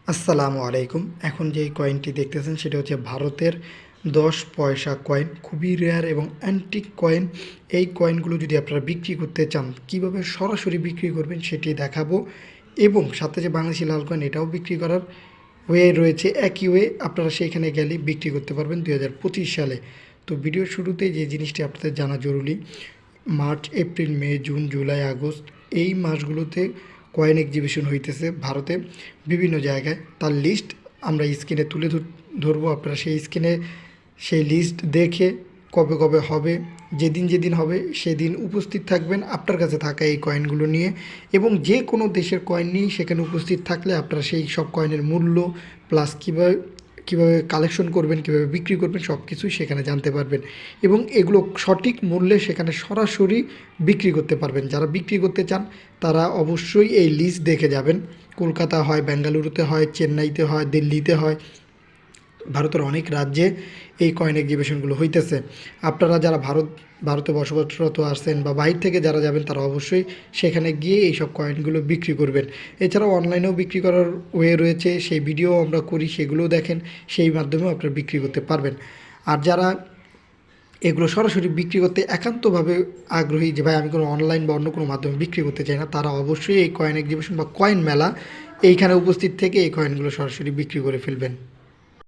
আসসালামু আলাইকুম। এখন যে কয়েনটি দেখতেছেন সেটা হচ্ছে ভারতের 10 পয়সা কয়েন। খুবই রেয়ার এবং অ্যান্টিক কয়েন। এই কয়েনগুলো যদি আপনারা বিক্রি করতে চান, কীভাবে সরাসরি বিক্রি করবেন সেটি দেখাবো। এবং সাথে যে বাংলাদেশি লাল কয়েন এটাও বিক্রি করার ওয়ে রয়েছে। একই ওয়ে আপনারা সেইখানে গেলে বিক্রি করতে পারবেন 2025 সালে। তো ভিডিওর শুরুতেই যে জিনিসটি আপনাদের জানা জরুরি, মার্চ, এপ্রিল, মে, জুন, জুলাই, আগস্ট এই মাসগুলোতে কয়েন এক্সিবিশন হইতেছে ভারতে বিভিন্ন জায়গায়। তার লিস্ট আমরা স্ক্রিনে তুলে ধরবো। আপনারা সেই স্ক্রিনে সেই লিস্ট দেখে কবে কবে হবে, যেদিন যেদিন হবে সেদিন উপস্থিত থাকবেন আপনার কাছে থাকা এই কয়েনগুলো নিয়ে। এবং যে কোনো দেশের কয়েন নিয়েই সেখানে উপস্থিত থাকলে আপনারা সেই সব কয়েনের মূল্য প্লাস কীভাবে কালেকশন করবেন, কীভাবে বিক্রি করবেন সব কিছুই সেখানে জানতে পারবেন। এবং এগুলো সঠিক মূল্যে সেখানে সরাসরি বিক্রি করতে পারবেন। যারা বিক্রি করতে চান তারা অবশ্যই এই লিস্ট দেখে যাবেন। কলকাতা হয়, বেঙ্গালুরুতে হয়, চেন্নাইতে হয়, দিল্লিতে হয়, ভারতের অনেক রাজ্যে এই কয়েন এক্সিবিশনগুলো হইতেছে। আপনারা যারা ভারতে বসবাসরত আছেন বা বাইরে থেকে যারা যাবেন তারা অবশ্যই সেখানে গিয়ে এই সব কয়েনগুলো বিক্রি করবেন। এছাড়াও অনলাইনেও বিক্রি করার ওয়ে রয়েছে, সেই ভিডিও আমরা করি, সেগুলোও দেখেন, সেই মাধ্যমেও আপনারা বিক্রি করতে পারবেন। আর যারা এগুলো সরাসরি বিক্রি করতে একান্তভাবে আগ্রহী, যে ভাই আমি কোনো অনলাইন বা অন্য কোনো মাধ্যমে বিক্রি করতে চাই না, তারা অবশ্যই এই কয়েন এক্সিবিশন বা কয়েন মেলা এইখানে উপস্থিত থেকে এই কয়েনগুলো সরাসরি বিক্রি করে ফেলবেন।